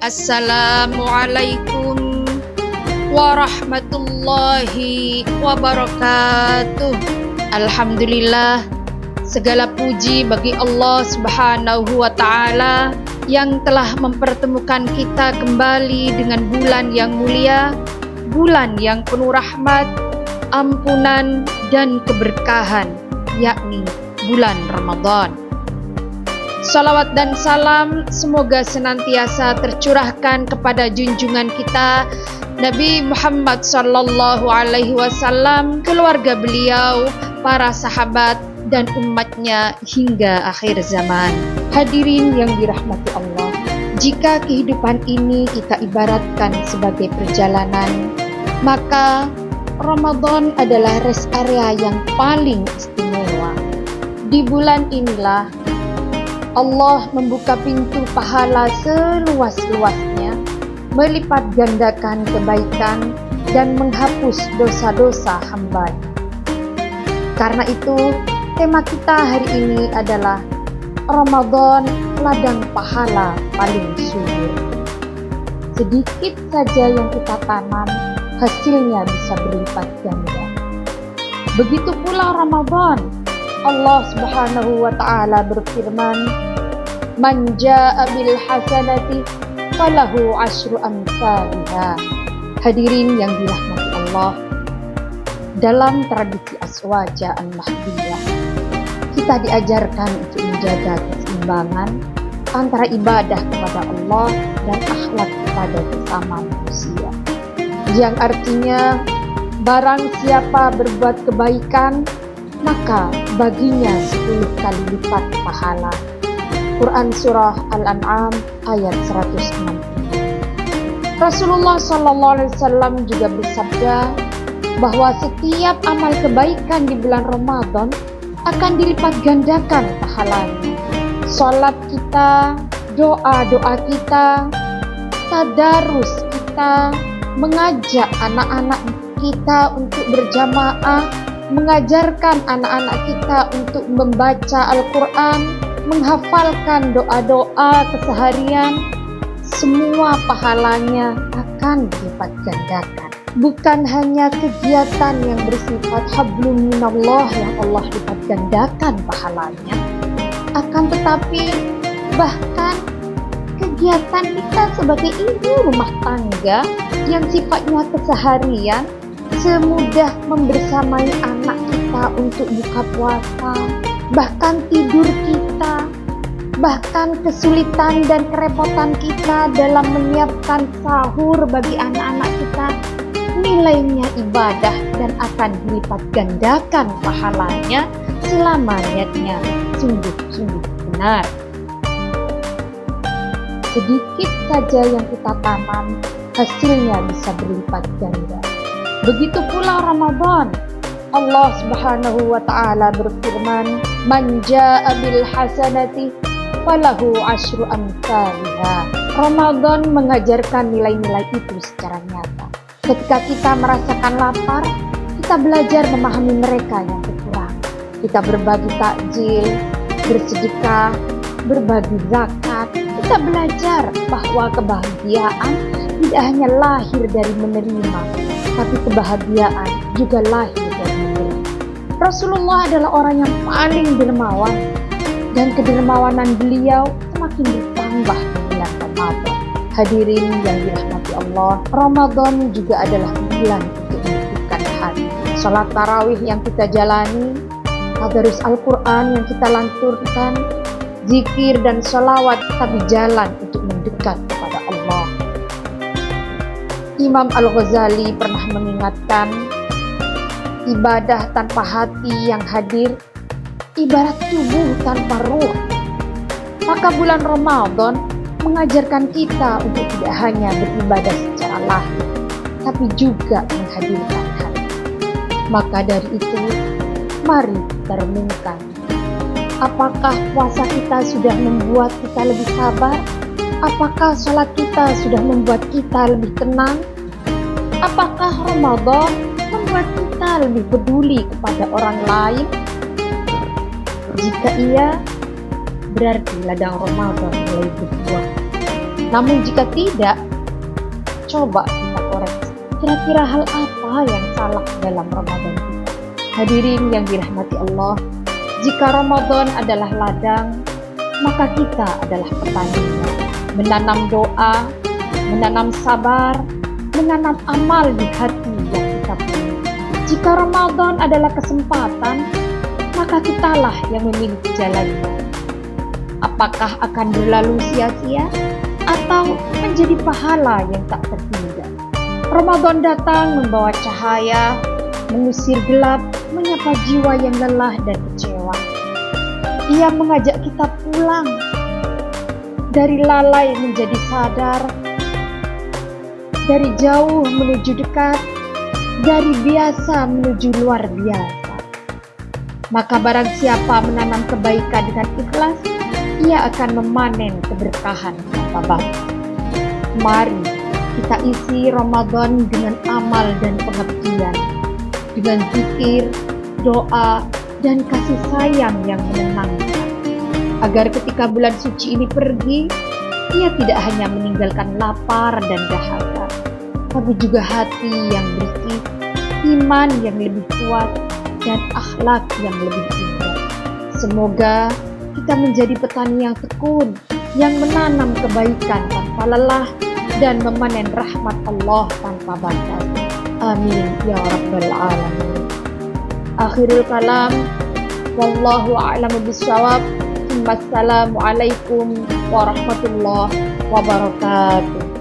Assalamualaikum warahmatullahi wabarakatuh. Alhamdulillah, segala puji bagi Allah Subhanahu wa Ta'ala yang telah mempertemukan kita kembali dengan bulan yang mulia, bulan yang penuh rahmat, ampunan dan keberkahan, yakni bulan Ramadan. Salawat dan salam semoga senantiasa tercurahkan kepada junjungan kita Nabi Muhammad sallallahu alaihi wasallam, keluarga beliau, para sahabat dan umatnya hingga akhir zaman. Hadirin yang dirahmati Allah, jika kehidupan ini kita ibaratkan sebagai perjalanan, maka Ramadan adalah rest area yang paling istimewa. Di bulan inilah Allah membuka pintu pahala seluas-luasnya, melipat gandakan kebaikan dan menghapus dosa-dosa hamba-Nya. Karena itu, tema kita hari ini adalah Ramadan, ladang pahala paling subur. Sedikit saja yang kita tanam, hasilnya bisa berlipat ganda. Begitu pula Ramadan. Allah Subhanahu wa Ta'ala berfirman, "Man jaa'a bil hasanati falahu asyru amsalha." Hadirin yang dirahmati Allah, dalam tradisi Azwajah An-Nahdiyah, kita diajarkan untuk menjaga keseimbangan antara ibadah kepada Allah dan akhlak kepada sesama manusia. Yang artinya, barang siapa berbuat kebaikan, maka baginya 10 kali lipat pahala. Quran Surah Al-An'am ayat 160. Rasulullah SAW juga bersabda bahwa setiap amal kebaikan di bulan Ramadan akan dilipat gandakan pahalanya. Salat kita, doa-doa kita, tadarus kita, mengajak anak-anak kita untuk berjamaah, mengajarkan anak-anak kita untuk membaca Al-Quran, menghafalkan doa-doa keseharian, semua pahalanya akan dilipat gandakan. Bukan hanya kegiatan yang bersifat hablum minallah yang Allah lipat gandakan pahalanya, akan tetapi bahkan kegiatan kita sebagai ibu rumah tangga yang sifatnya keseharian, semudah membersamai anak kita untuk buka puasa, bahkan tidur kita, bahkan kesulitan dan kerepotan kita dalam menyiapkan sahur bagi anak-anak kita, nilainya ibadah dan akan dilipat gandakan pahalanya selama niatnya sungguh-sungguh benar. Sedikit saja yang kita tanam, hasilnya bisa berlipat ganda. Begitu pula Ramadan. Allah Subhanahu wa Ta'ala berfirman, "Man jaa'a bil hasanati falahu asyru amsalha." Ramadan mengajarkan nilai-nilai itu secara nyata. Ketika kita merasakan lapar, kita belajar memahami mereka yang kekurangan. Kita berbagi takjil, bersedekah, berbagi zakat. Kita belajar bahwa kebahagiaan tidak hanya lahir dari menerima, tapi kebahagiaan juga lahir dari memberi. Rasulullah adalah orang yang paling dermawan, dan kedermawanan beliau semakin bertambah di bulan Ramadan. Hadirin yang dirahmati Allah, Ramadan juga adalah bulan untuk menghidupkan hati. Salat tarawih yang kita jalani, tadarus Al-Quran yang kita lanturkan, zikir dan sholawat kita berjalan untuk mendekat kepada Allah. Imam Al-Ghazali pernah mengingatkan, ibadah tanpa hati yang hadir ibarat tubuh tanpa ruh. Maka bulan Ramadan mengajarkan kita untuk tidak hanya beribadah secara lahir, tapi juga menghadirkan hati. Maka dari itu, mari kita renungkan, apakah puasa kita sudah membuat kita lebih sabar? Apakah sholat kita sudah membuat kita lebih tenang? Apakah Ramadan membuat kita lebih peduli kepada orang lain? Jika iya, berarti ladang Ramadan mulai berbuah. Namun jika tidak, coba kita koreksi. Kira-kira hal apa yang salah dalam Ramadan kita? Hadirin yang dirahmati Allah, jika Ramadan adalah ladang, maka kita adalah petaninya. Menanam doa, menanam sabar, menanam amal di hati yang kita punya. Jika Ramadan adalah kesempatan, maka kitalah yang memiliki jalannya. Apakah akan berlalu sia-sia atau menjadi pahala yang tak terhingga? Ramadan datang membawa cahaya, mengusir gelap, menyapa jiwa yang lelah dan kecewa. Ia mengajak kita pulang dari lalai menjadi sadar, dari jauh menuju dekat, dari biasa menuju luar biasa. Maka barang siapa menanam kebaikan dengan ikhlas, ia akan memanen keberkahan tanpa batas. Mari kita isi Ramadan dengan amal dan pengabdian, dengan zikir, doa, dan kasih sayang yang menenangkan, agar ketika bulan suci ini pergi, ia tidak hanya meninggalkan lapar dan dahaga, tapi juga hati yang bersih, iman yang lebih kuat, dan akhlak yang lebih indah. Semoga kita menjadi petani yang tekun, yang menanam kebaikan tanpa lelah, dan memanen rahmat Allah tanpa batas. Amin ya rabbal alamin. Akhirul kalam, wallahu a'lamu bishawab. Wassalamualaikum warahmatullahi wabarakatuh.